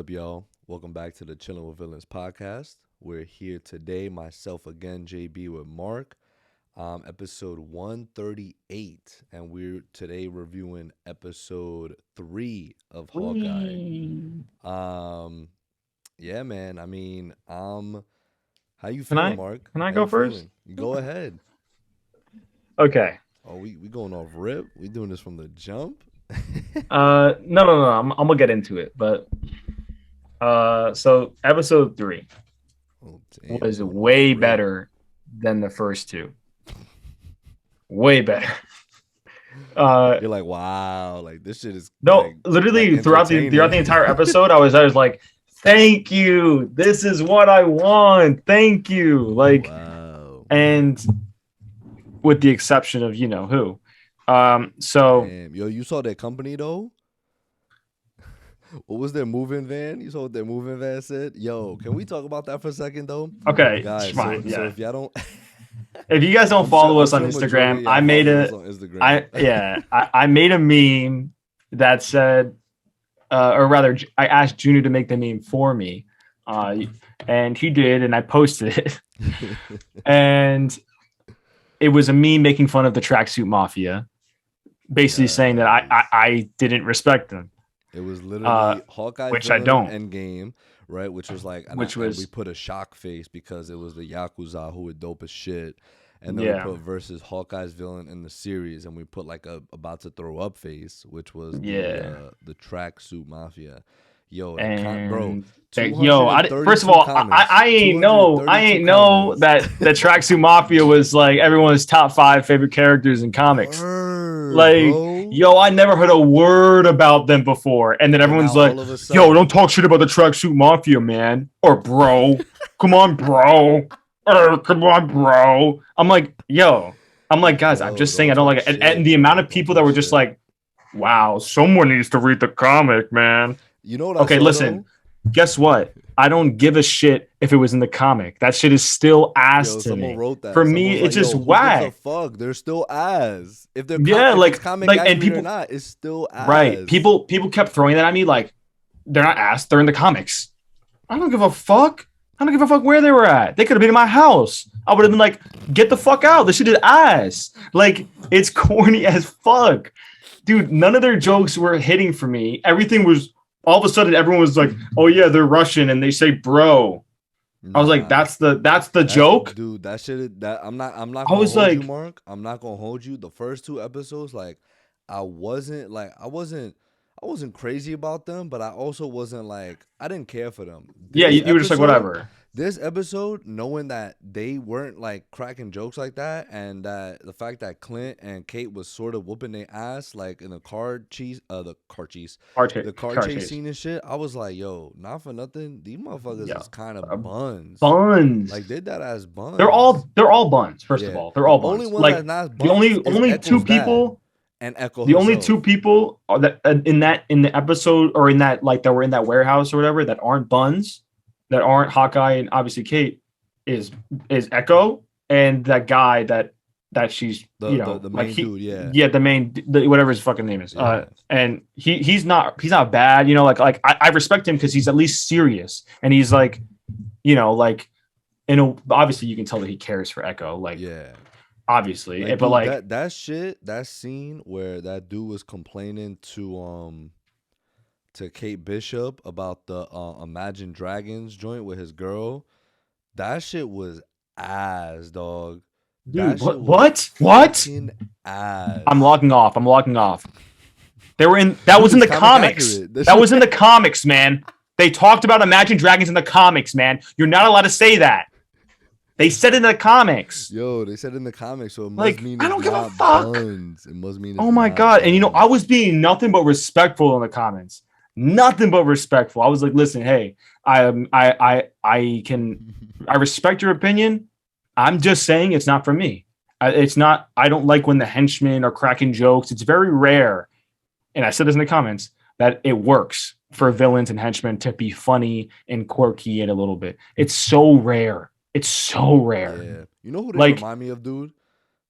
up, y'all? Welcome back to the Chilling with Villains podcast. We're here today, myself again, JB with Mark, episode 138, and we're today reviewing episode 3 of Hawkeye. Whee! Yeah, man. How you Can feeling, I Mark? can I How go you first? feeling? Go ahead. Okay. Oh, we going off rip? We doing this from the jump? No. I'm gonna get into it, but so episode 3 Oh, damn, we was going off way rip. better than the first two. Way better. Uh, You're like, wow, like this shit is no, like literally throughout the entertaining. entire episode, I was like, "Thank you. This is what I want. Thank you." Like, Wow. and with the exception of who. So Damn. Yo, you saw their company though? What was their moving van? You saw what their moving van said? Yo, can we talk about that for a second though? okay, it's Guys, fine. so Yeah. if y'all don't If you guys don't I'm sure follow us on majority of Instagram, y'all follow us on Instagram. I made a meme that said, or rather, I asked Junior to make the meme for me, and he did, and I posted it, and it was a meme making fun of the tracksuit mafia, basically saying that I didn't respect them, It was literally Hawkeye's which I villain don't. in Endgame, right? Which was like, Which and was we put a shock face because it was the Yakuza who were dope as shit. And then yeah, we put versus Hawkeye's villain in the series, and we put like a about to throw up face, which was yeah. the tracksuit mafia. Yo, bro, And first of 232 all, comments. I ain't know 232 that comments. the Tracksuit Mafia was like everyone's top 5 favorite characters in comics. Word, Like, bro. yo, I never heard a word about them before, and then And everyone's now like, all of a "Yo, sudden, don't talk shit about the Tracksuit Mafia, man," or "Bro, come on, bro, come on, bro." I'm like, guys, I'm just saying don't I don't talk like it, and, shit, the amount bro. of Don't people that talk were just shit. like, "Wow, someone needs to read the comic, man." You know what I Okay, saw listen. though? Guess what? I don't give a shit if it was in the comic. That shit is still ass Yo, to someone me. wrote For that. me, Someone was it's like, just "Yo, who gives a whack. fuck? They're still ass. If Yeah, if it's comic and accurate or people, not, it's still right? ass." People kept throwing that at me like they're not ass. They're in the comics. I don't give a fuck. I don't give a fuck where they were at. They could have been in my house. I would have been like, get the fuck out. This shit is ass. Like, it's corny as fuck. Dude, none of their jokes were hitting for me. Everything was all of a sudden everyone was like, oh yeah, they're Russian and they say bro. I was like, Nah, that's the joke. dude. That shit. That I'm not I gonna was hold you, like, Mark. I'm not gonna hold you. The first two episodes, like, I wasn't crazy about them, but I also wasn't like, I didn't care for them. yeah, you were just like whatever. This episode, knowing that they weren't like cracking jokes like that, and that the fact that Clint and Kate was sort of whooping their ass like in the car Car chase chase. scene and shit, I was like, yo, not for nothing, these motherfuckers Yeah. is kind of buns. Buns. Like they that ass buns. They're all buns, first of Yeah. all. They're The all only buns. one Like that's not the buns is only two Echo's dad people and Echo the only two herself. people are that in the episode or in that like that were in that warehouse or whatever that aren't buns, that aren't Hawkeye and obviously Kate is Echo and that guy that she's The main dude, yeah, the main whatever his fucking name is. Yeah. And he's not bad, like I respect him because he's at least serious and he's like, like obviously you can tell that he cares for Echo, like Yeah. obviously, Like, but dude, like that scene where that dude was complaining to Kate Bishop about the Imagine Dragons joint with his girl, that shit was ass, dog. dude, That shit what? was fucking ass. I'm logging off. That was in Dude, the it's comic comics. accurate. That was in the comics, man. They talked about Imagine Dragons in the comics, man. You're not allowed to say that. They said it in the comics. Yo, they said in the comics, so it must Like, mean I it's don't give a not fuck. buns. It must mean it's Oh my not god! And I buns. was being nothing but respectful in the comments. Nothing but respectful. I was like, listen, hey, I respect your opinion. I'm just saying it's not for me. It's not. I don't like when the henchmen are cracking jokes. It's very rare, and I said this in the comments that it works for villains and henchmen to be funny and quirky and a little bit. It's so rare. It's so rare. Yeah. You know who they Like, remind me of, dude?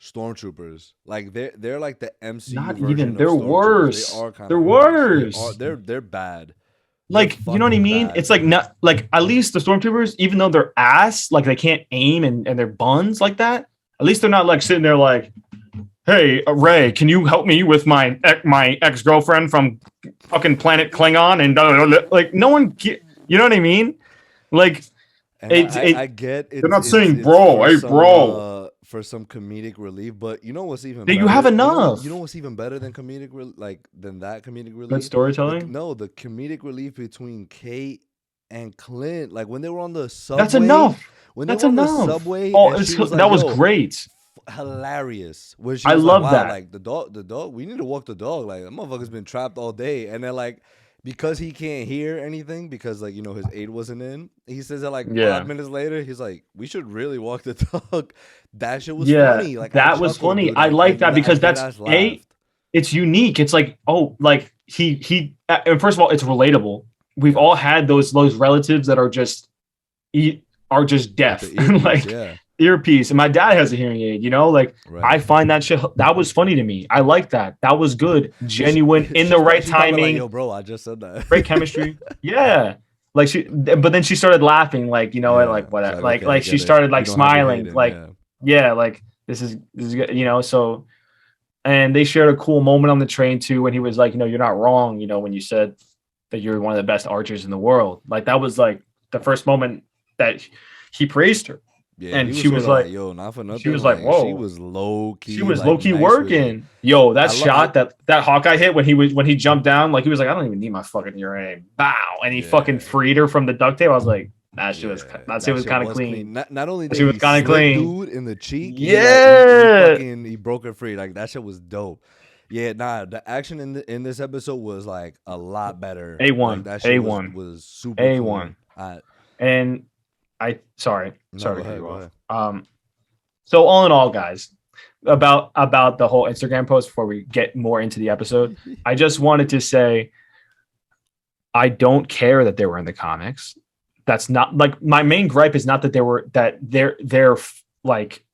Stormtroopers. Like they're like the MCU not version even. of They're Stormtroopers. worse. They are kind They're of worse. worse. They're bad. You're Like, you know what I fucking mean? bad, It's like bro. not like at least the stormtroopers, even though they're ass, like they can't aim and they're buns like that. At least they're not like sitting there like, "Hey, Ray, can you help me with my ex girlfriend from fucking planet Klingon?" And like no one, you know what I mean? Like And it's I get they're not saying it's bro, hey bro. for some comedic relief, but you know what's even You have better? You know enough what's even better than than that comedic good relief? storytelling. The comedic relief between Kate and Clint, like when they were on the That's subway, enough. That's enough. and she was like, That was "Yo, great. hilarious," where she I was like, love "Wow, that. like the dog, we need to walk the dog. Like that motherfucker's been trapped all day," and then like. Because he can't hear anything, because like his aid wasn't in. He says that like Yeah. 5 minutes later, he's like, "We should really walk the dog." That shit was Yeah, funny. Like I that was chuckled, funny. dude. I like that I because dead that's ass laughed. it's unique. It's like, oh, like he and first of all, it's relatable. We've all Yes. had those relatives that are just deaf, The earpiece, like yeah, earpiece. And my dad has a hearing aid, like right. I find that shit that was funny to me. I like that. That was good, genuine, in the right She's probably like, timing, "Yo, bro, I just said that." great chemistry. Yeah. Like but then she started laughing, like, and Yeah, like she's whatever. like, "Okay, I Like she get it. started You like don't have your smiling, Hayden, like, yeah, yeah, like this is good, so and they shared a cool moment on the train too when he was like, you're not wrong, when you said that you're one of the best archers in the world. Like that was like the first moment that he praised her. yeah." He And was she sort was of like, like, "Yo, not for she nothing." was like, Like she whoa. was low She key, was like low key nice with it. working. Yo, that I shot, that Hawkeye hit when he jumped down, like he was like, I don't even need my fucking earring. Bow. And he fucking yeah. freed her from the duct tape. I was like, that shit Yeah, was that shit kind of was clean. clean. Not only That did shit was he kind of slip clean. dude in the cheek, Yeah. he broke her free. Like that shit was dope. Yeah, nah, the action in this episode was like a lot better. Like A1. that shit A1. was super A1. clean. And sorry No, go to cut ahead, you go off. ahead. So all in all, guys, about the whole Instagram post before we get more into the episode, I just wanted to say I don't care that they were in the comics. That's not like my main gripe is not that they're like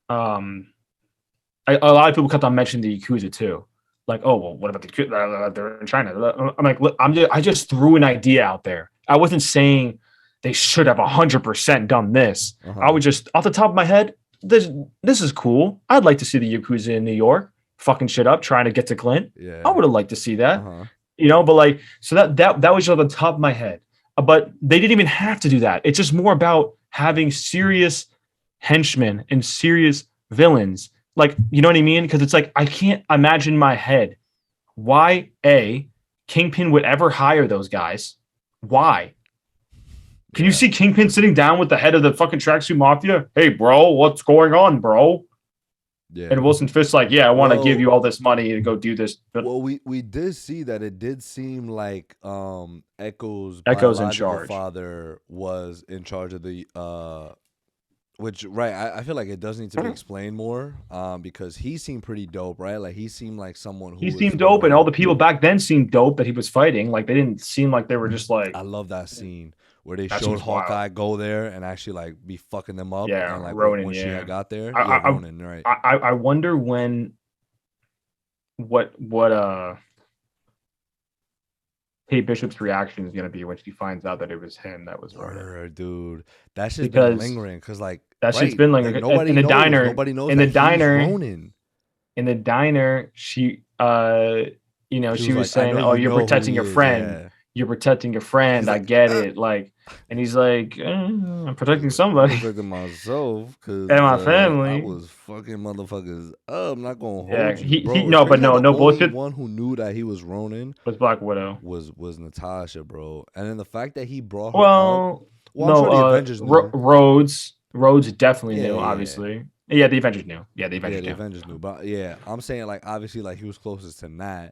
a lot of people kept on mentioning the Yakuza too. Like, oh well, what about the Yakuza? They're in China. I'm like, look, I just threw an idea out there. I wasn't saying they should have 100% done this. I would just off the top of my head, this is cool. I'd like to see the Yakuza in New York fucking shit up, trying to get to Clint. Yeah. I would have liked to see that. Uh-huh. But like, so that was just on the top of my head. But they didn't even have to do that. It's just more about having serious henchmen and serious villains. Like, you know what I mean? Because it's like I can't imagine in my head why Kingpin would ever hire those guys. Why? Can you see Kingpin sitting down with the head of the fucking tracksuit mafia? Hey, bro, what's going on, bro? Yeah. And Wilson Fisk's like, yeah, I want to give you all this money to go do this. Well, we did see that it did seem like Echo's in charge. father was in charge of the which I feel like it does need to be explained more because he seemed pretty dope, right? Like he seemed like someone who seemed dope, and all the people back then seemed dope that he was fighting. Like they didn't seem like they were just like. I love that scene where they showed Hawkeye go there and actually like be fucking them up. Yeah, and, like Ronin. when she had got there. Ronin, right? I wonder what Kate Bishop's reaction is gonna be when she finds out that it was him that was Ronin. Dude, that shit's been lingering because like that shit's been lingering. Like, nobody knows. Diner. Nobody knows in that the diner. He's Ronin. In the diner, she she was saying, "Oh, you're protecting your friend. Yeah. You're protecting your friend. I get it." Like, and he's like, I'm protecting somebody. I'm protecting myself and my family. I was fucking motherfuckers up. I'm not gonna hold you. Bro, No bullshit. One who knew that he was Ronin was Black Widow. Was Natasha, bro. And then the fact that he brought her up. Well, I'm sure the Avengers knew. Rhodes definitely knew, obviously. Yeah, the Avengers knew. The Avengers knew. But yeah, I'm saying like obviously like he was closest to Nat.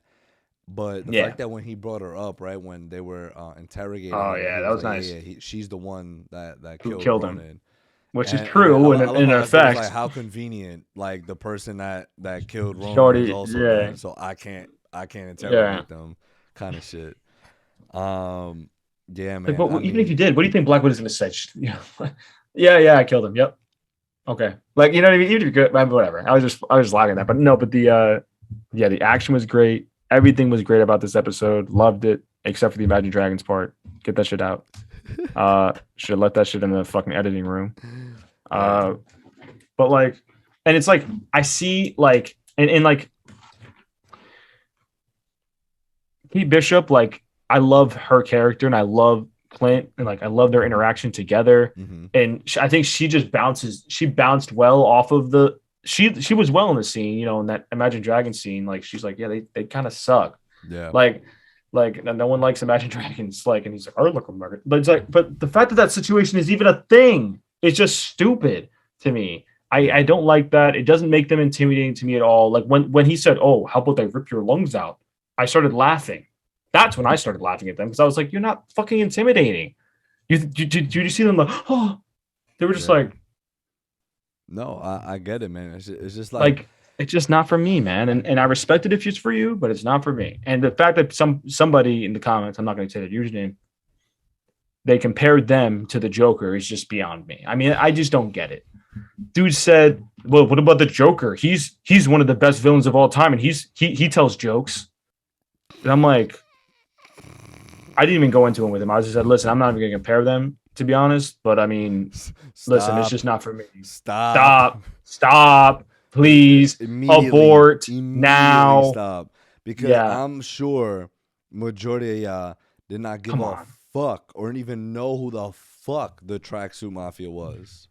But the fact that when he brought her up, right, when they were interrogating her, that was like, nice. Yeah, she's the one that killed Ronin. Him. Which is true in effect. Like how convenient, like the person that killed Ronin Shorty, was also there, so I can't interrogate them, kind of shit. Yeah, man. Like, but even if you did, what do you think Black Widow's gonna say? Yeah, I killed him. Yep. Okay. Like, you know what I mean? Even if you could, whatever. I was just laughing at that. But no, but the action was great. Everything was great about this episode. Loved it. except for the Imagine Dragons part. Get that shit out. Should have left that shit in the fucking editing room. But like, and it's like I see like, and like Kate Bishop, like I love her character and I love Clint and like I love their interaction together. Mm-hmm. And I think she just bounced well off of the. She was well in the scene, you know, in that Imagine Dragons scene. Like she's like, yeah, they kind of suck. Yeah. Like no one likes Imagine Dragons. Like, and he's like, I look American. But it's like, but the fact that that situation is even a thing is just stupid to me. I don't like that. It doesn't make them intimidating to me at all. Like when he said, "Oh, how about they rip your lungs out?" I started laughing. That's when I started laughing at them because I was like, "You're not fucking intimidating." Did you see them like, oh, they were just like, no, I get it, man. It's just like it's just not for me, man. And I respect it if it's for you, but it's not for me. And the fact that somebody in the comments, I'm not going to say that username, they compared them to the Joker is just beyond me. I mean, I just don't get it. Dude said, "Well, what about the Joker? He's one of the best villains of all time, and he tells jokes." And I'm like, I didn't even go into it with him. I just said, "Listen, I'm not even going to compare them, to be honest. But I mean, listen, it's just not for me. Stop, please, abort now. Stop, because I'm sure majority of y'all did not give a fuck or even know who the fuck the Tracksuit Mafia was."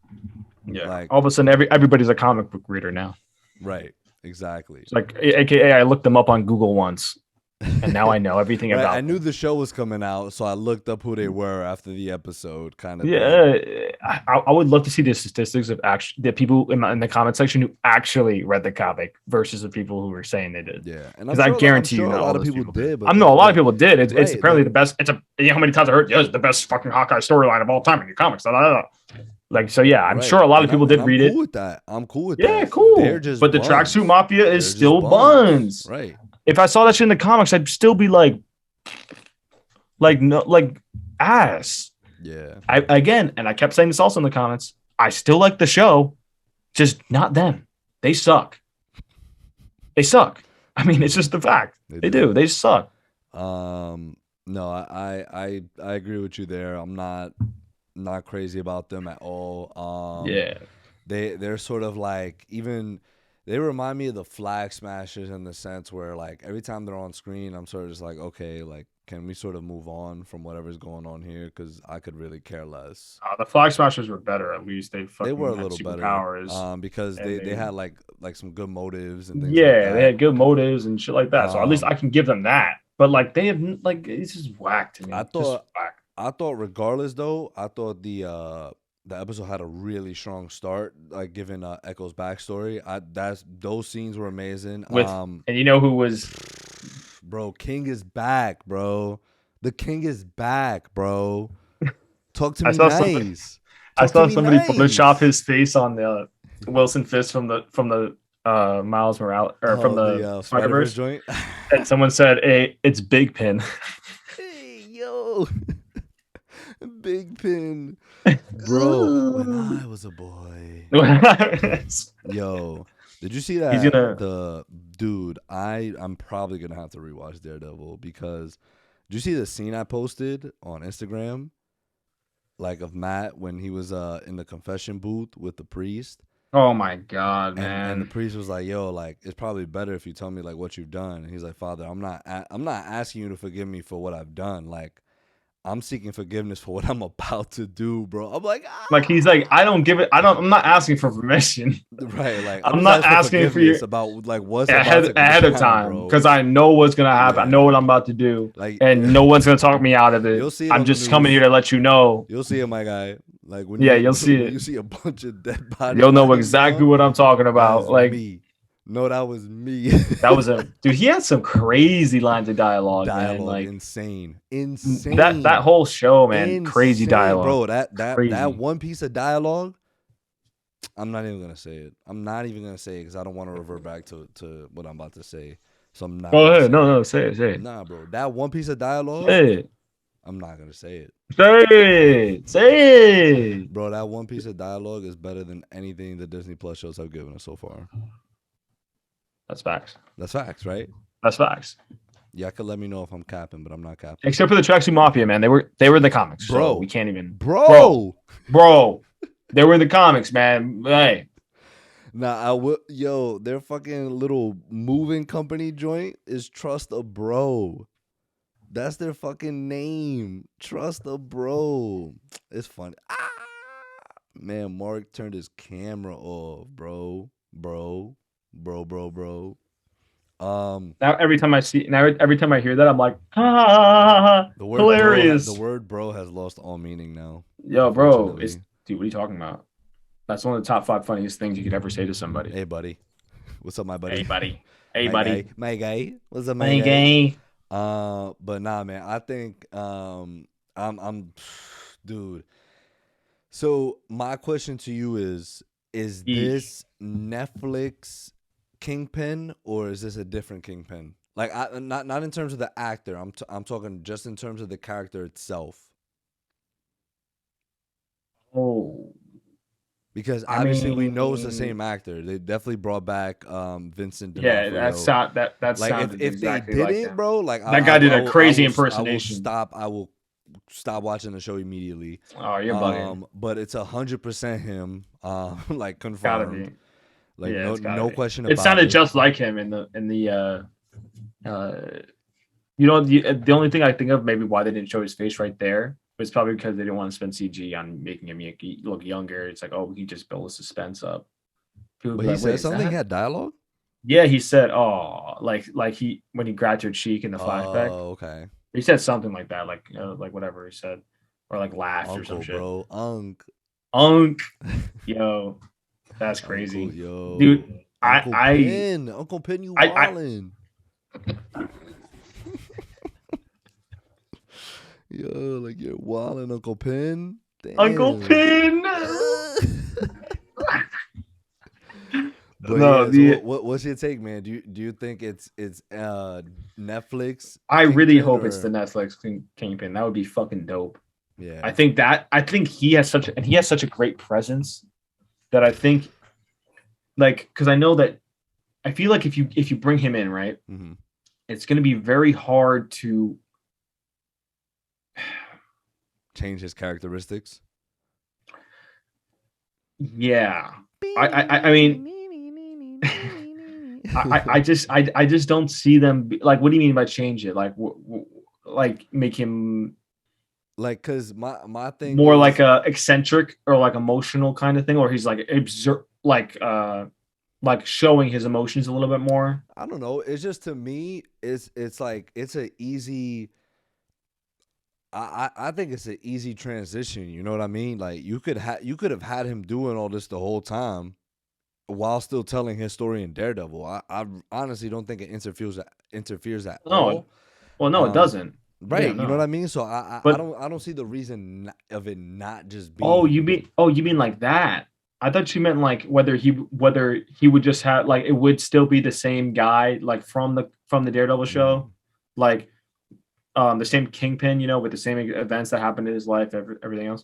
Yeah, like, all of a sudden everybody's a comic book reader now. Right, exactly. It's like, AKA, I looked them up on Google once, and now I know everything about. I knew the show was coming out, so I looked up who they were after the episode, kind of. Yeah, I would love to see the statistics of the people in the comment section who actually read the comic versus the people who were saying they did. Yeah, because I guarantee you, a lot of people did. But I know a lot of people did. It's apparently the best. You know how many times I heard? Yeah, it's the best fucking Hawkeye storyline of all time in your comics. Like, so yeah, I'm sure a lot of people did read it. I'm cool with that. Yeah, cool. They're just but the Tracksuit Mafia is still buns. Right. If I saw that shit in the comics, I'd still be like ass. Yeah. And I kept saying this also in the comments. I still like the show, just not them. They suck. I mean, it's just the fact. They do. They suck. No, I agree with you there. I'm not crazy about them at all. Yeah. They're sort of like, even they remind me of the Flag Smashers in the sense where like every time they're on screen, I'm sort of just like, okay, like can we sort of move on from whatever's going on here? Because I could really care less. The Flag Smashers were better, at least. They were a little better powers. Because they had like some good motives and things. Yeah, like that. They had good motives and shit like that. So at least I can give them that. But like they have like, it's just whack to me. I thought regardless though, I thought the episode had a really strong start, like given Echo's backstory. Those scenes were amazing. And you know who was, bro? King is back, bro. The King is back, bro. Talk to me nice. I saw somebody Photoshop his face on the Wilson Fisk from the Miles Morales or from the Spider-Verse joint, and someone said, "Hey, it's Big Pin." Hey, yo. Big Pin, bro. When I was a boy, yo, did you see that? The dude, I'm probably gonna have to rewatch Daredevil because did you see the scene I posted on Instagram, like of Matt when he was in the confession booth with the priest? Oh my god, man! And the priest was like, "Yo, like it's probably better if you tell me like what you've done." And he's like, "Father, I'm not asking you to forgive me for what I've done. Like, I'm seeking forgiveness for what I'm about to do, bro." I'm like, he's like, I'm not asking for permission. Right. Like, I'm not asking for you about like what's ahead of time because I know what's going to happen. Yeah. I know what I'm about to do. Like, and no one's going to talk me out of it. You'll see it. I'm just coming here to let you know. You'll see it, my guy. Like when you'll see it. You see a bunch of dead bodies. You'll know exactly what I'm talking about. Like me. No, that was me. That was dude. He had some crazy lines of dialogue, man. Like insane. That whole show, man. Insane. Crazy dialogue, bro. That one piece of dialogue. I'm not even gonna say it. I'm not even gonna say it because I don't want to revert back to what I'm about to say. So I'm not. Go ahead. No, say it. Nah, bro. That one piece of dialogue. Say it. I'm not gonna say it. Say it, bro. That one piece of dialogue is better than anything the Disney Plus shows have given us so far. That's facts. That's facts, right? That's facts. Yeah, I could let me know if I'm capping, but I'm not capping. Except for the Tracksuit Mafia, man. They were in the comics, so we can't even. Bro. Bro, they were in the comics, man. Hey, Nah, I will. Yo, their fucking little moving company joint is Trust a Bro. That's their fucking name. Trust a Bro. It's funny. Man, Mark turned his camera off, bro. Bro. now every time I hear that, I'm like, ah, The word hilarious. the word bro has lost all meaning now. Yo, bro, it's Unfortunately. dude. What are you talking about? That's one of the top 5 funniest things you could ever say to somebody. Hey, buddy. What's up, my buddy? Hey, buddy. Hey, My buddy. guy. My guy. What's up, my Hey, guy? gay. But nah, man. I think I'm dude. So my question to you is this Netflix Kingpin or is this a different Kingpin? Like not in terms of the actor. I'm talking just in terms of the character itself. Oh, Because I obviously we know it's the mean, same actor. They definitely brought back Vincent yeah, D'Onofrio. that Like sounded if they exactly like didn't, him. bro, like That guy did a crazy impersonation. I will stop watching the show immediately. Oh, you're bugging. But it's 100% him. Like Gotta confirmed. be. Like Yeah, it's gotta no be. question It about sounded it. just like him in the the only thing I think of maybe why they didn't show his face right there was probably because they didn't want to spend CG on making him look younger. It's like, oh, he just built the suspense up. People But be he like, wait, said is something. He that? had dialogue. Yeah, he said, oh, like he when he grabbed her cheek in the flashback. Oh, okay. He said something like that, like whatever he said, or like laughed or some Uncle, shit. bro. Unk, yo, that's crazy, Uncle, yo. dude. Uncle Pin. Uncle Pin, you I wildin'. Yo, like you're wildin', Uncle Pin. Damn. Uncle Pin. But No, yeah, so what's your take, man? Do you think it's Netflix? I really hope or... it's the Netflix Kingpin. That would be fucking dope. Yeah, I think he has such a great presence that I think, like, because I know that I feel like if you bring him in, right, mm-hmm. it's going to be very hard to change his characteristics. Yeah, I mean. I just don't see them like. What do you mean by change it? Like, like make him like, cause my thing more is, like a eccentric or like emotional kind of thing, or he's like like showing his emotions a little bit more. I don't know. It's just to me, it's like it's an easy. I think it's an easy transition. You know what I mean? Like you could have had him doing all this the whole time, while still telling his story in Daredevil. I honestly don't think it interferes at all. Well, no, it doesn't. Right, Yeah, no. you know what I mean. So I don't see the reason of it not just being. Oh, you mean like that? I thought you meant like whether he would just have like it would still be the same guy like from the Daredevil show, like the same Kingpin, with the same events that happened in his life, everything else.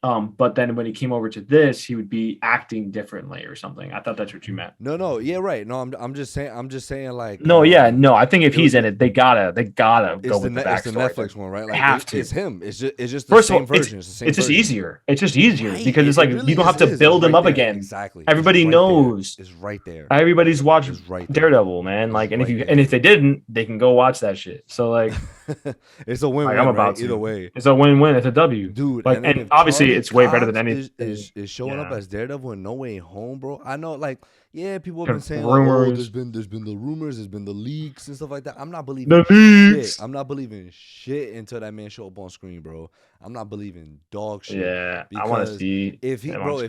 But then when he came over to this, he would be acting differently or something. I thought that's what you meant. No, yeah, right. No, I'm just saying like. No, yeah, no. I think if he's in it, they gotta go with the backstory. It's the Netflix one, right? Like have to. It's him. It's just the same version. It's just easier. It's just easier right. because it's like really you don't have to build him up again. Exactly. Everybody knows. It's right there. Everybody's watched Daredevil, man. Like, and if they didn't, they can go watch that shit. So like, it's a win-win. I'm about to. Either way, it's a win-win. It's a W, dude. Like, and obviously, it's way better than anything. Is showing up as Daredevil in No Way Home, bro. I know, like, yeah, people have been saying rumors. Like, oh, there's been the rumors, there's been the leaks and stuff like that. I'm not believing shit. I'm not believing shit until that man show up on screen, bro. I'm not believing dog shit. Yeah, I want to see if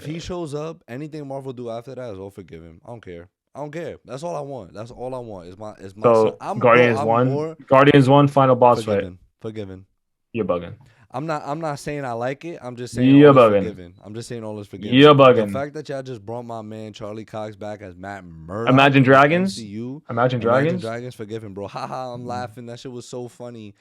he shows up, anything Marvel do after that is all forgive him. I don't care. That's all I want. That's all I want. Is my. So Guardians 1 final boss fight. Forgiven. You're bugging. I'm not saying I like it. I'm just saying you're all bugging. is forgiven. I'm just saying all is forgiven. You're bugging. The fact that y'all just brought my man Charlie Cox back as Matt Murdock. Imagine Dragons. Imagine Dragons. Forgiven, bro. Haha, I'm laughing. That shit was so funny.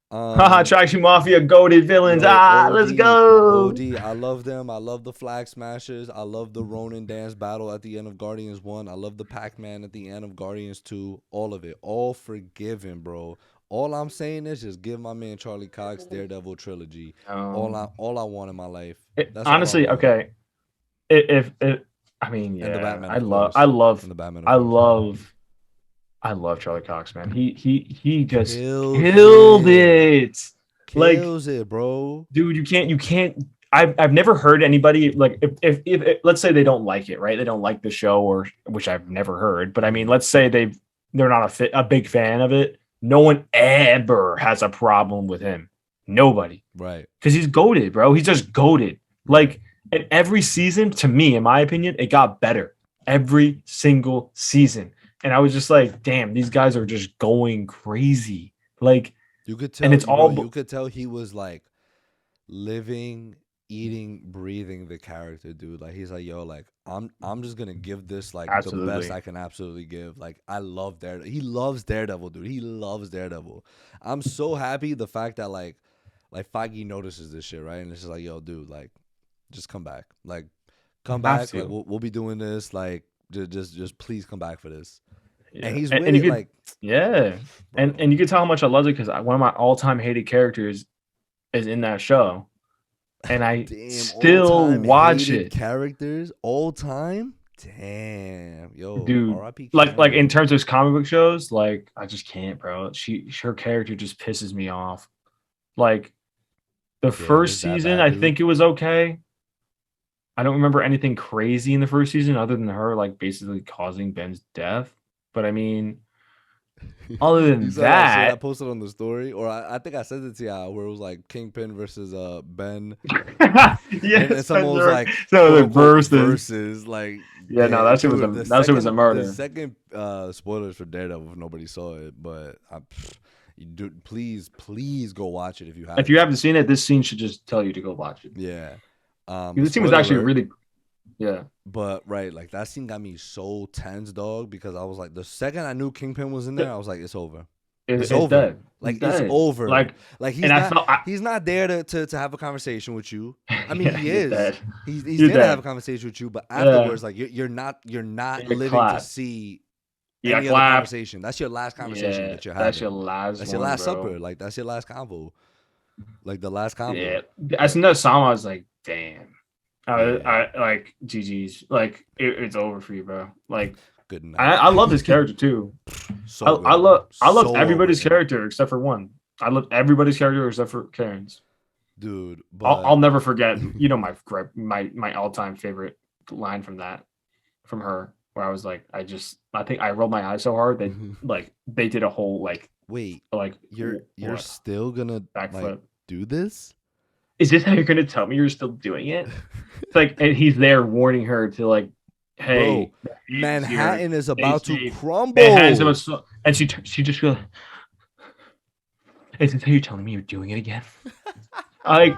Haha, Traction Mafia, goated villains. Let's go. OD. I love them. I love the Flag Smashers. I love the Ronin dance battle at the end of Guardians 1. I love the Pac-Man at the end of Guardians 2. All of it. All forgiven, bro. All I'm saying is just give my man Charlie Cox Daredevil trilogy. All I want in my life. That's all I Honestly, want. okay. If I mean, And the yeah, Batman, I of love, course. And the Batman, of I course. love, I love Charlie Cox, man. He just Kills killed it. it. Like, Kills it, bro. dude, you can't. I've never heard anybody like if let's say they don't like it, right? They don't like the show, or which I've never heard. But I mean, let's say they're not a big fan of it. No one ever has a problem with him. Nobody, Right. because he's goated, bro. He's just goated. Like, and every season, to me, in my opinion, it got better every single season. And I was just like, damn, these guys are just going crazy. Like, You could and tell, it's bro. all You could tell he was like living, eating, breathing the character, dude. Like he's like, yo, like I'm just gonna give this like the best absolutely. I can absolutely give. Like I love Daredevil. He loves Daredevil, dude. He loves Daredevil. I'm so happy the fact that like Feige notices this shit, right? And it's just like, yo, dude, like just come back, like come Have back. Like to. we'll be doing this. Like just please come back for this. And Yeah. he's with And you it, could, like, yeah. bro. And you could tell how much I loved it because one of my all-time hated characters is in that show. And I Damn, all still time watch hated it. characters, all time. Damn, yo, Dude, R.I.P. like in Kang. terms of comic book shows, like I just can't, bro. Her character just pisses me off. Like the Damn, first is that season, bad, I dude? think it was okay. I don't remember anything crazy in the first season other than her like basically causing Ben's death. But I mean, other You than saw that shit I that, posted on the story, or I think I sent it to you, where it was like Kingpin versus Ben, and yes, someone was like, so quote the unquote versus. versus, like, Yeah, no, that shit was a dude, the murder. second spoilers for Daredevil if nobody saw it, but dude, please go watch it if you If you haven't. haven't seen it, this scene should just tell you to go watch it. Yeah. This scene was Spoiler actually alert. really, yeah. But right, like that scene got me so tense, dog, because I was like, the second I knew Kingpin was in there, I was like, it's over. It's It's over. dead. It's Like it's dead. over. Like And I felt, he's not there to have a conversation with you. I mean, yeah, he you're is. dead. He's You're there to have dead. a conversation with you, but Yeah, afterwards, like you're not you living to clap. see You got any other clapped. conversation. That's your last conversation Yeah, that you're that's your having. last That's your one, last bro. supper. Like that's your last convo. Like the last convo. Yeah, I seen that song. I was like, damn. Yeah. I like GG's. Like it's over for you, bro. Like Good night. I love this character too. So good. I loved So well everybody's written. character except for one. I loved everybody's character except for Karen's. Dude, but I'll never forget. You know my all time favorite line from her, where I was like, I think I rolled my eyes so hard that like they did a whole wait, like you're what, still gonna like backflip. do this? Is this how you're gonna tell me you're still doing it? It's like, and he's there warning her to like, hey, Bro, Manhattan is stay about to safe. crumble. And she just goes, is this how you're telling me you're doing it again? Like,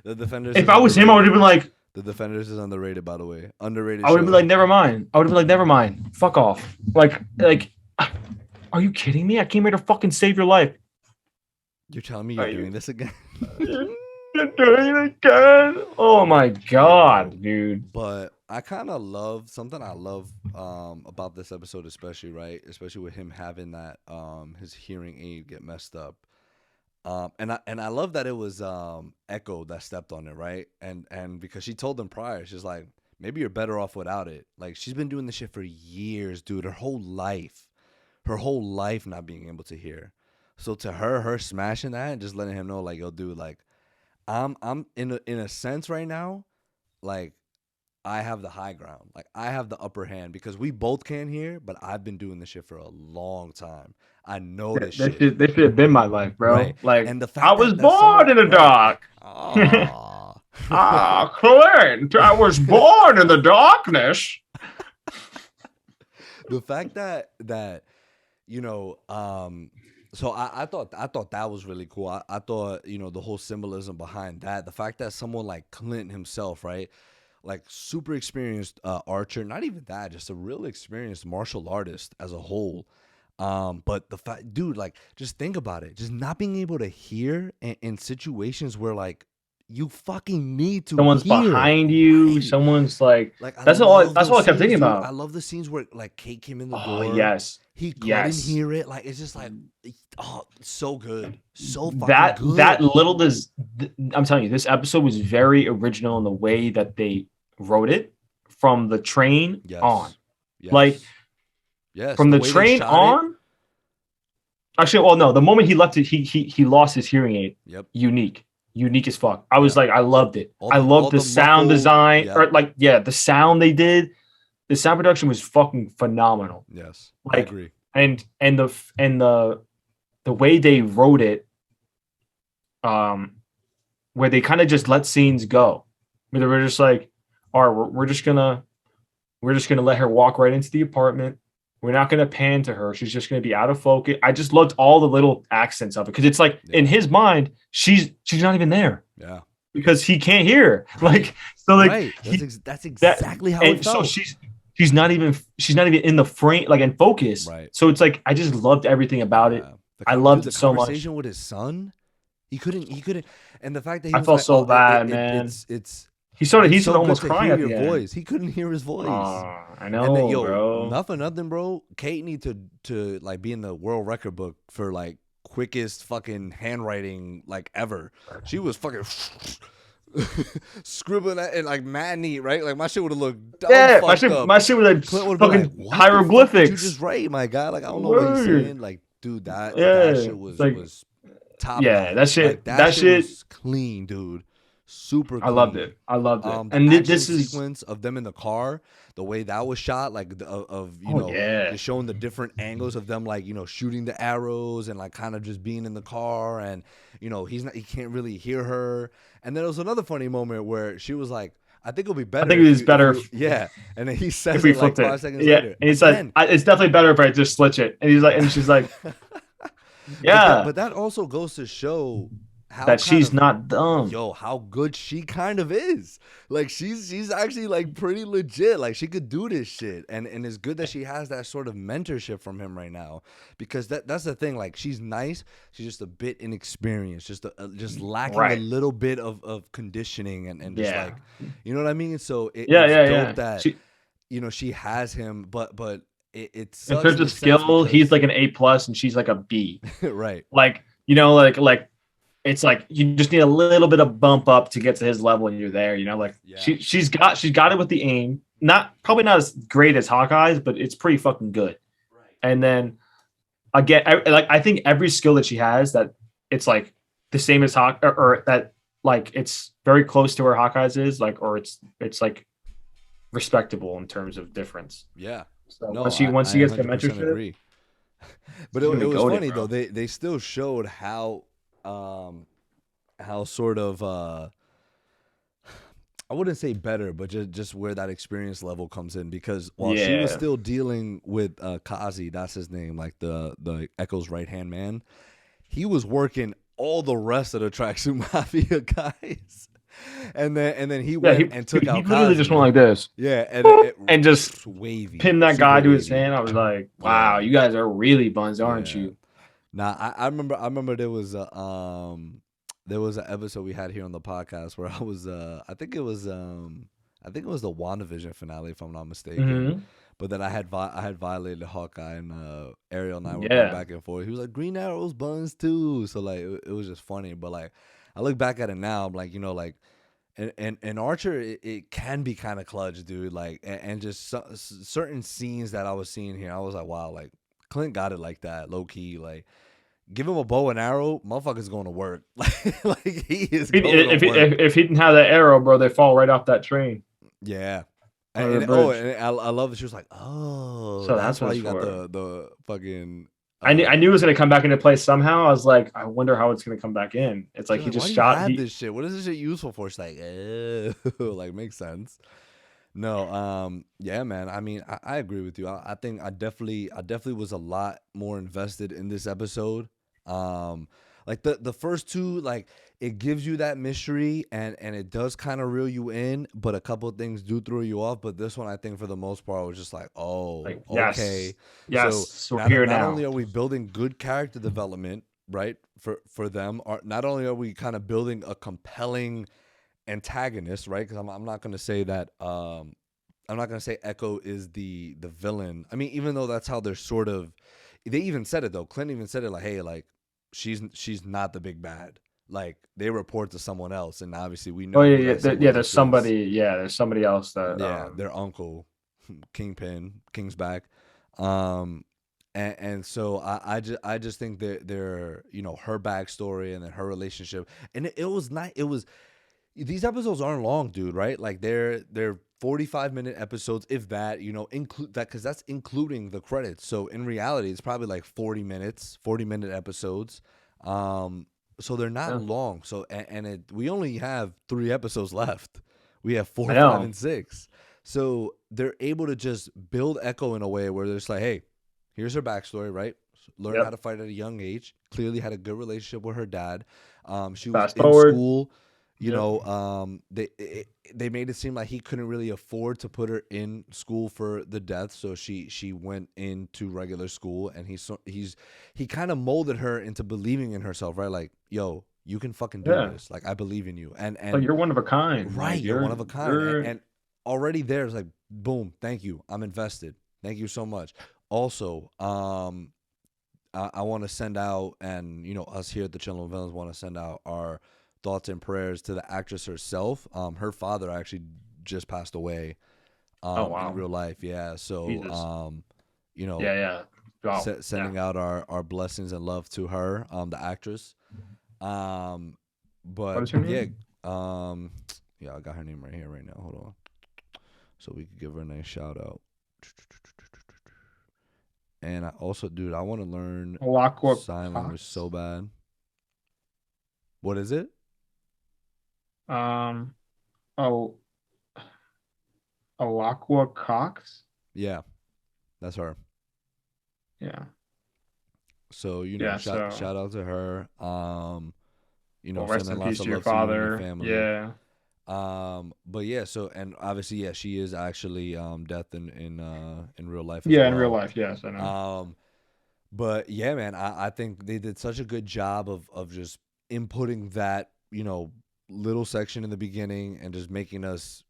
The Defenders. if Is I was him, I would have been like, The Defenders is underrated, by the way. Underrated. I would have been show. like, never mind. I would have been like, never mind. Fuck off. Like, are you kidding me? I came here to fucking save your life. You're telling me you're doing this again? You're doing it again. Oh my god, dude. But I kind of love something I love about this episode, especially, right? Especially with him having that his hearing aid get messed up. And I love that it was Echo that stepped on it, right? And because she told him prior, she's like, maybe you're better off without it. Like she's been doing this shit for years, dude. Her whole life not being able to hear. So to her smashing that and just letting him know, like, yo, dude, like, I'm in a sense right now, like, I have the high ground. Like, I have the upper hand because we both can't hear, but I've been doing this shit for a long time. I know this shit. This should have been my life, bro. Right. Like, And the fact I was that born someone, in the right. dark. Ah, Clint, I was born in the darkness. the fact that you know, so I thought that was really cool. I thought, you know, the whole symbolism behind that, the fact that someone like Clint himself, right, like super experienced archer, not even that, just a real experienced martial artist as a whole. But the fact, dude, like, just think about it, just not being able to hear in situations where like you fucking need to Someone's hear. behind you. Right. Someone's like Like that's all. love That's those all I kept scenes, thinking dude. about. I love the scenes where like Kate came in the Oh door. yes, He couldn't yes. hear it. Like it's just like, oh, so good, so fucking good. That little does. I'm telling you, this episode was very original in the way that they wrote it from the train Yes. on. Yes. Like yes, from the way they train shot on. it. Actually, well, no. The moment he left it, he lost his hearing aid. Yep. Unique as fuck. I was like, I loved it. I all loved the sound muffled- design, yeah. or like, yeah, the sound they did. The sound production was fucking phenomenal. Yes, I Like, agree. and the way they wrote it, where they kind of just let scenes go, where they were just like, all right, we're just gonna let her walk right into the apartment. We're not gonna pan to her. She's just gonna be out of focus. I just loved all the little accents of it because it's like in his mind, she's not even there. Yeah, because he can't hear. Like so, like right. That's exactly how it felt. So she's not even in the frame, like in focus. Right. So it's like I just loved everything about it. I loved it so much. The conversation with his son, he couldn't, and the fact that he I was felt like, so bad, man. He started so almost good to crying hear at the your end. voice. He couldn't hear his voice. I know, and then, bro. Not for nothing, bro. Kate need to like be in the world record book for like quickest fucking handwriting like ever. She was fucking scribbling that and like mad neat, right? Like my shit would have looked dumb fucked up. My shit was like fucking hieroglyphics. You just write, my guy. Like I don't know what he's saying. Like, dude, that shit was like, was top. Yeah, notch. that shit. Like, that shit was clean, dude. Super clean. I loved it. And this sequence of them in the car, the way that was shot, like just showing the different angles of them, like shooting the arrows and like kind of just being in the car, and he can't really hear her. And then there was another funny moment where she was like, I think it'll be better. I think it was better. Yeah. And then he says if we it like flipped 5 seconds later. And he's like, it's definitely better if I just switch it. And he's like, and she's like, yeah. But that also goes to show that she's not dumb. Yo, how good she kind of is. Like she's actually like pretty legit. Like she could do this shit. And it's good that she has that sort of mentorship from him right now, because that's the thing. Like she's nice. She's just a bit inexperienced, just lacking a little bit of conditioning and just like, you know what I mean? So it's dope that she has him, but it's in terms of skill, he's like an A+ and she's like a B. Right. Like, like it's like you just need a little bit of bump up to get to his level and you're there, like she's got it with the aim. Probably not as great as Hawkeye's, but it's pretty fucking good. Right. And then again, I think every skill that she has, that it's like the same as or that like it's very close to where Hawkeye's is, like, or it's like respectable in terms of differse. Yeah. So once she gets the mentorship, agree. But it was funny though. They still showed how sort of I wouldn't say better, but just where that experience level comes in, because while she was still dealing with Kazi, that's his name, like the Echo's right hand man, he was working all the rest of the Tracksuit Mafia guys. And then he went and took out. He literally just went like this. Yeah, and just wavy, pinned that guy to his hand. I was like, "Wow, you guys are really buns, aren't you?" Nah, I remember there was an episode we had here on the podcast where I was I think it was the WandaVision finale, if I'm not mistaken. Mm-hmm. But then I had violated Hawkeye, and Ariel and I were going back and forth. He was like, Green Arrow's buns too. So like it was just funny. But like I look back at it now, I'm like, like and Archer, it can be kind of clutch, dude. Like and just certain scenes that I was seeing here, I was like, wow, like Clint got it like that, low key. Like give him a bow and arrow, motherfucker's going to work. like he is. If he didn't have that arrow, bro, they fall right off that train. Yeah. And I love that she was like, oh, so that's why you got the fucking. I knew it was gonna come back into play somehow. I was like, I wonder how it's gonna come back in. It's like he just shot. This shit. What is this shit useful for? She's like, like makes sense. No, yeah, man. I mean, I agree with you. I think I definitely was a lot more invested in this episode. Like the first two, like it gives you that mystery and it does kind of reel you in, but a couple of things do throw you off. But this one, I think for the most part, was just like, oh, okay. Yes. So not only are we building good character development, right? For them, are not only are we kind of building a compelling antagonist, right? Because I'm not gonna say that I'm not gonna say Echo is the villain. I mean, even though that's how they're sort of, they even said it though. Clint even said it like, hey, like she's not the big bad. Like they report to someone else, and obviously we Oh know yeah, who yeah, that someone there's else is. somebody. Yeah, there's somebody else that. Yeah, their uncle, Kingpin, King's back. Um, and so I just think that they're her backstory and then her relationship, and it was not it was these episodes aren't long, dude, right? Like they're 45-minute episodes, if that, include that, because that's including the credits. So in reality, it's probably like 40 minutes, 40-minute episodes. So they're not Yeah, long. So we only have 3 episodes left. We have I 4, 5, know. and 6. So they're able to just build Echo in a way where they're just like, hey, here's her backstory, right? Learned how Yep. to fight at a young age. Clearly had a good relationship with her dad. She was Fast in forward. school. Yep. They made it seem like he couldn't really afford to put her in school for the death, so she went into regular school, and he kind of molded her into believing in herself, right? Like, yo, you can fucking do Yeah. this. Like, I believe in you, and Like and you're one of a kind. right, Like you're one of a kind, you're. and already there's like, boom, thank you, I'm invested. Thank you so much. Also, I want to send out, and us here at the Channel Villains want to send out our thoughts and prayers to the actress herself. Her father actually just passed away Oh in wow. real life. Yeah, so Jesus. you know, Yeah. Yeah. Wow. Yeah. sending out our blessings and love to her, the actress. Um, What but is her yeah, name? um, yeah, I got her name right here right now. Hold on, so we could give her a nice shout out. And I also, dude, I want to learn Alakwa sign language Cox. so bad. What is it? Um. Oh, Alakwa Cox. Yeah, that's her. Yeah. So, Yeah. shout out to her. Well, rest Sending in lots peace of to your love to you and your father. family. Yeah. But yeah, so, and obviously, yeah, she is actually death in real life as Yeah. In real well. life, yes, I know. Um, but yeah, man, I think they did such a good job of just inputting that, little section in the beginning and just making us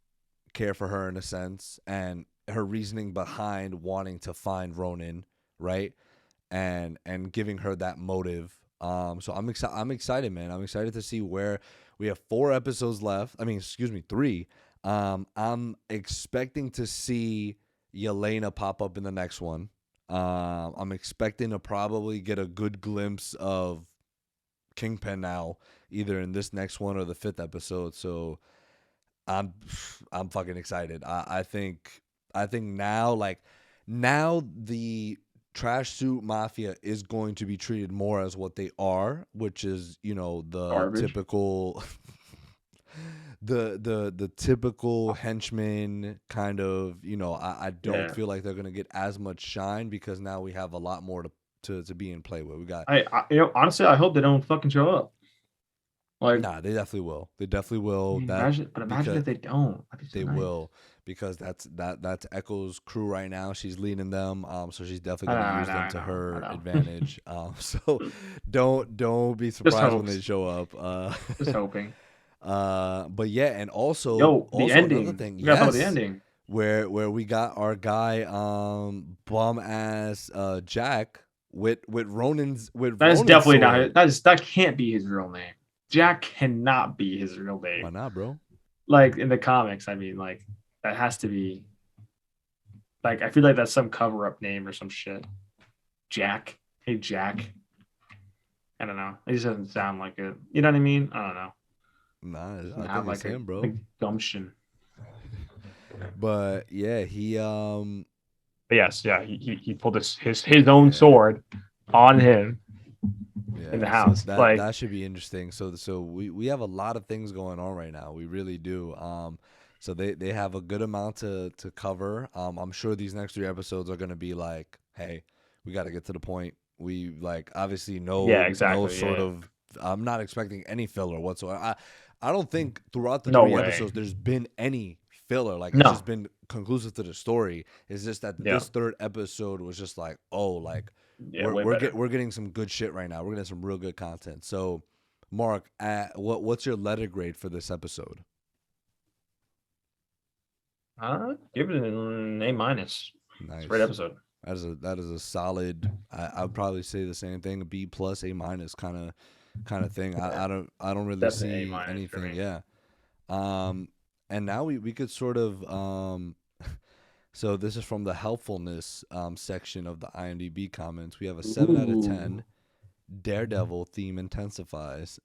care for her in a sense, and her reasoning behind wanting to find Ronan, right? And giving her that motive. So I'm excited, man. I'm excited to see where we have 4 episodes left. I mean, excuse me, 3. I'm expecting to see Yelena pop up in the next one. I'm expecting to probably get a good glimpse of Kingpin now, either in this next one or the 5th episode. So I'm I'm fucking excited. I think now, like, now the trash suit mafia is going to be treated more as what they are, which is, the Garbage. typical the typical henchman kind of, I don't Yeah. feel like they're gonna get as much shine because now we have a lot more to be in play with. We got, Honestly, I hope they don't fucking show up. Like, nah, they definitely will. They definitely will. That imagine because if they don't. That'd be so they nice. will, because that's Echo's crew right now. She's leading them, so she's definitely I know, going to I use know, them I to know, I her know. advantage. So don't be Just surprised when they hopes. show up. Just hoping. But yeah, and also Yo, the also another ending. thing, We gotta talk about the yes, ending. where we got our guy, bum ass Jack with That is Ronan's definitely not. sword. That can't be his real name. Jack cannot be his real Why name. not, bro? Like in the comics, I mean, like that has to be. Like I feel like that's some cover up name or some shit. Jack. Hey Jack. I don't know. It just doesn't sound like it. You know what I mean? I don't know. Nah, Doesn't I have think it's like a him, bro. like gumption. But yeah, he But yes, yeah, he pulled his own yeah. sword on him in the Yeah, so house. that Like, should be interesting. So we have a lot of things going on right now. We really do. So they have a good amount to cover. I'm sure these next 3 episodes are gonna be like, hey, we got to get to the point. We, like, obviously yeah, no exactly. sort Yeah. of. I'm not expecting any filler whatsoever. I don't think throughout the No three way. episodes there's been any filler. Like, it's No. just been conclusive to the story. It's just that Yeah. this 3rd episode was just like, oh, like, Yeah, way better. We're getting some good shit right now. We're getting some real good content. So, Mark, what's your letter grade for this episode? Give it an A minus. It's a great Nice. episode. That is a solid. I would probably say the same thing. A B plus, A minus kind of thing. Yeah, I don't really definitely A see minus for anything. me. Yeah. And now we could sort of so this is from the helpfulness section of the IMDb comments. We have a 7 out of 10. Ooh, Daredevil theme intensifies.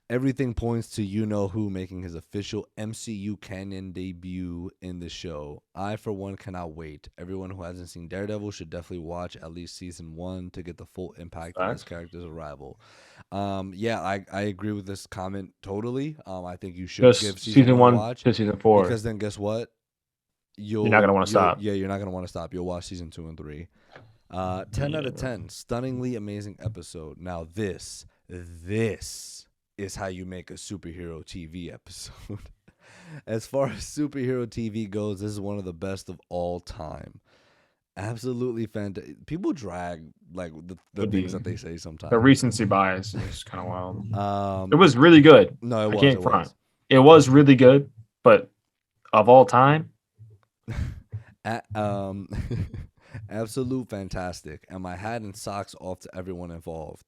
Everything points to you know who making his official MCU canon debut in the show. I, for one, cannot wait. Everyone who hasn't seen Daredevil should definitely watch at least season 1 to get the full impact of this facts. character's arrival. Yeah, I agree with this comment totally. I think you should give Just season season 1 a one watch to season 4. because then guess what? You're not gonna want to stop. You're not gonna want to stop. You'll watch season 2 and 3. 10 out of Yeah. 10. Stunningly amazing episode. Now this is how you make a superhero TV episode. As far as superhero TV goes, this is one of the best of all time. Absolutely fantastic. People drag like the Could things be. that they say The sometimes. recency bias is kind of wild. It Um, was really good. no, I it can't was. front. It was really good, but of all time, A- absolute fantastic, and my hat and socks off to everyone involved.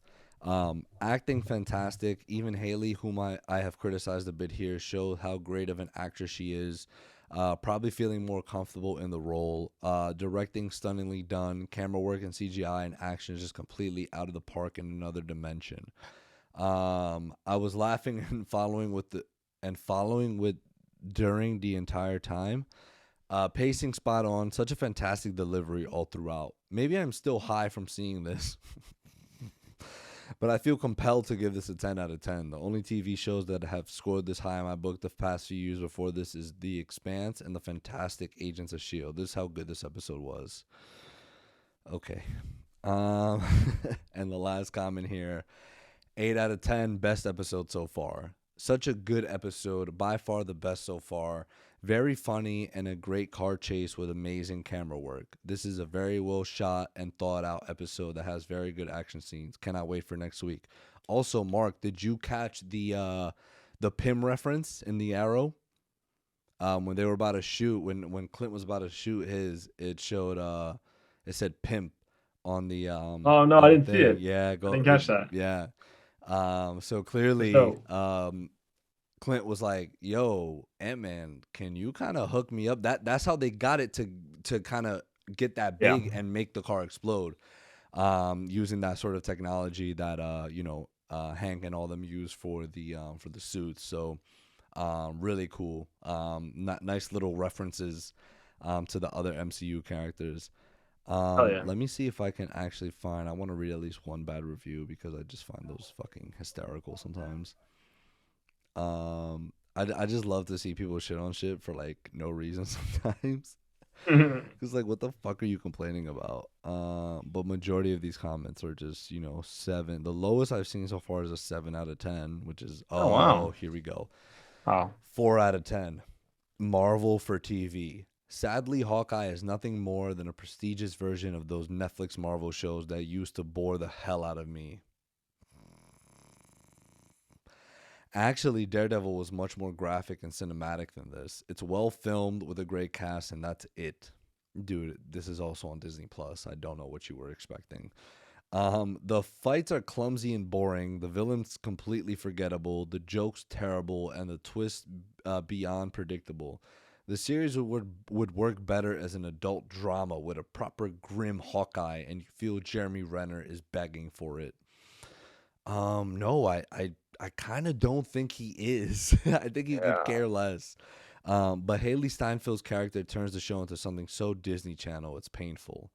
Acting fantastic. Even Haley, whom I have criticized a bit here, showed how great of an actress she is. Probably feeling more comfortable in the role. Directing stunningly done. Camera work and CGI and action is just completely out of the park in another dimension. I was laughing and following with during the entire time. Pacing spot on, such a fantastic delivery all throughout. Maybe I'm still high from seeing this, but I feel compelled to give this a 10 out of 10. The only TV shows that have scored this high in my book the past few years before this is The Expanse and the fantastic Agents of S.H.I.E.L.D. This is how good this episode was. Okay. Um, and the last comment here, 8 out of 10, best episode so far. Such a good episode, by far the best so far. Very funny and a great car chase with amazing camera work. This is a very well shot and thought out episode that has very good action scenes. Cannot wait for next week. Also, Mark, did you catch the Pym reference in the Arrow? When they were about to shoot, when Clint was about to shoot his, it showed it said pimp oh no, on I the didn't see thing. it. Yeah, I didn't catch that. yeah. So That's clearly, dope. Clint was like, "Yo, Ant-Man, can you kind of hook me up?" That's how they got it to kind of get that Yeah, big and make the car explode. Using that sort of technology that Hank and all them use for the suits. So, really cool. Nice little references to the other MCU characters. hell yeah. Let me see if I can actually find. I want to read at least one bad review because I just find those fucking hysterical sometimes. I just love to see people shit on shit for like no reason sometimes. Cause like, what the fuck are you complaining about? But majority of these comments are just 7. The lowest I've seen so far is a 7 out of 10, which is Oh wow. here we go. Oh, 4 out of 10. Marvel for TV. Sadly, Hawkeye is nothing more than a prestigious version of those Netflix Marvel shows that used to bore the hell out of me. Actually, Daredevil was much more graphic and cinematic than this. It's well filmed with a great cast, and that's it. Dude, this is also on Disney Plus. I don't know what you were expecting. The fights are clumsy and boring. The villain's completely forgettable. The joke's terrible, and the twist beyond predictable. The series would work better as an adult drama with a proper grim Hawkeye, and you feel Jeremy Renner is begging for it. No, I kind of don't think he is. I think he could yeah. care less. But Haley Steinfeld's character turns the show into something so Disney Channel, it's painful.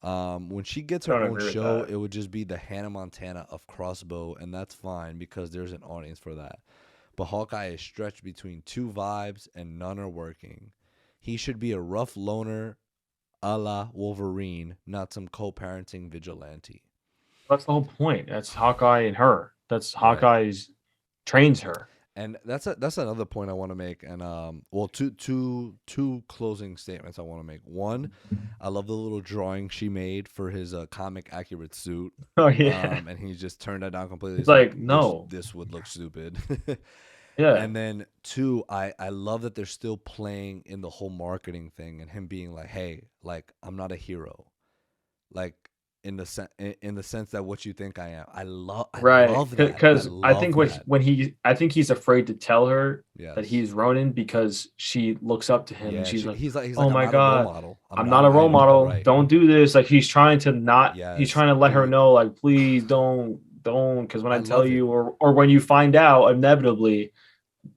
When she gets I her don't own agree with show, that. it would just be the Hannah Montana of Crossbow, and that's fine because there's an audience for that. But Hawkeye is stretched between two vibes, and none are working. He should be a rough loner a la Wolverine, not some co-parenting vigilante. That's the whole point. That's Hawkeye and her. That's Right. Hawkeye's trains her. And that's another point I want to make. And well, two closing statements I want to make. One, I love the little drawing she made for his comic accurate suit. Oh yeah. And he just turned that down completely. It's He's like, like, this no. this would look stupid. Yeah. And then two, I love that they're still playing in the whole marketing thing and him being like, hey, like I'm not a hero, like in the sense that what you think I am. I Right. love that. I Because I think love that. I think he's afraid to tell her that Yes. he's Ronin because she looks up to him and Yeah. she's like, He's "Oh like, I'm my not a role God, model. I'm I'm not. not a role model. Right. Don't do this." Like he's Yes, trying to let her dude. know, like, please don't, because when I I tell love it. you or when you find out, inevitably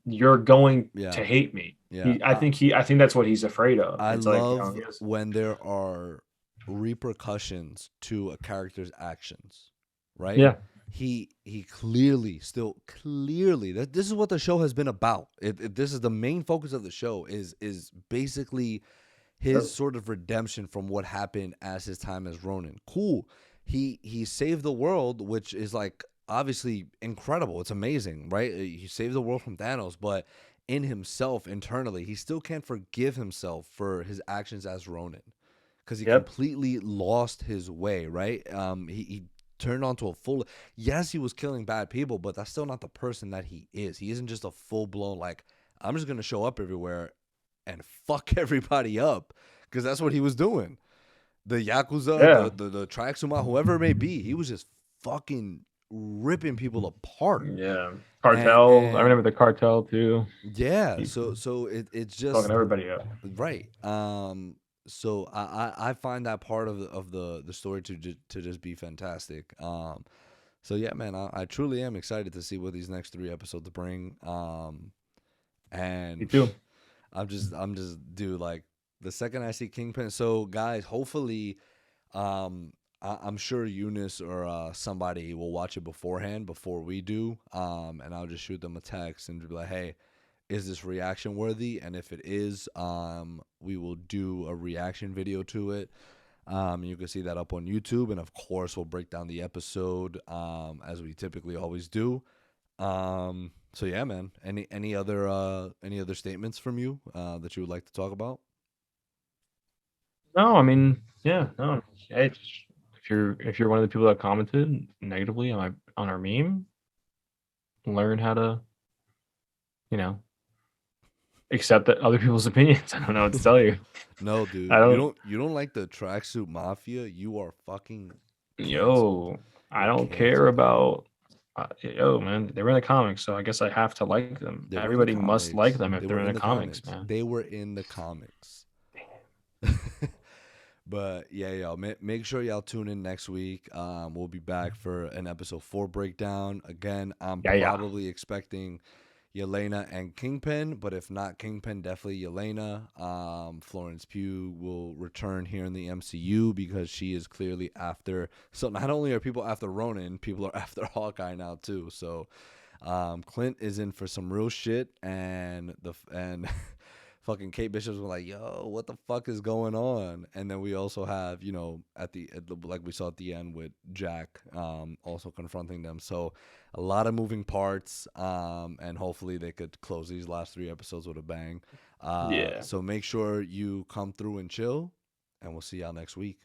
you're going Yeah. to hate me. Yeah. I think that's what he's afraid of. I It's like, love he has, when there are repercussions to a character's actions, right? yeah. He clearly, still clearly, that this is what the show has been about. If this is the main focus of the show, is basically his sort of redemption from what happened as his time as Ronin. Cool. He saved the world, which is like obviously incredible. It's amazing, right? He saved the world from Thanos, but in himself internally, he still can't forgive himself for his actions as Ronin because he Yep. completely lost his way, right? He turned onto a full. Yes, he was killing bad people, but that's still not the person that he is. He isn't just a full blown like I'm just gonna show up everywhere and fuck everybody up because that's what he was doing. The Yakuza, Yeah. the Traxuma, whoever it may be, he was just fucking ripping people apart. Yeah. And Cartel. I and remember the cartel too. yeah, He's so it's fucking just everybody up. right. So I find that part of the story to just be fantastic. So yeah, man, I truly am excited to see what these next 3 episodes bring. Me And too. I'm just dude, like the second I see Kingpin. So guys, hopefully, I'm sure Eunice or somebody will watch it beforehand before we do. And I'll just shoot them a text and be like, hey, is this reaction worthy? And if it is, we will do a reaction video to it. You can see that up on YouTube, and of course, we'll break down the episode as we typically always do. So yeah, man. Any other statements from you that you would like to talk about? No, I mean, yeah, no. Hey, if you're one of the people that commented negatively on our meme, learn how to, you know, accept that other people's opinions. I don't know what to tell you. No, dude. I don't. You don't like the tracksuit mafia? You are fucking canceled. Yo, I You're don't care canceled, bro. about. Yo, man, they were in the comics, so I guess I have to like them. They were in the Everybody must like comics. them if They they're were in in the the comics, comics. man. They were in the comics. But yeah, y'all, make sure y'all tune in next week. We'll be back for an episode 4 breakdown. Again, I'm Yeah, yeah. probably expecting Yelena and Kingpin, but if not Kingpin, definitely Yelena. Florence Pugh will return here in the MCU because she is clearly after. So not only are people after Ronin, people are after Hawkeye now too. So Clint is in for some real shit, and fucking Kate Bishop's were like, yo, what the fuck is going on? And then we also have, at the like we saw at the end with Jack, also confronting them. So a lot of moving parts, and hopefully they could close these last 3 episodes with a bang. Yeah. So make sure you come through and chill, and we'll see y'all next week.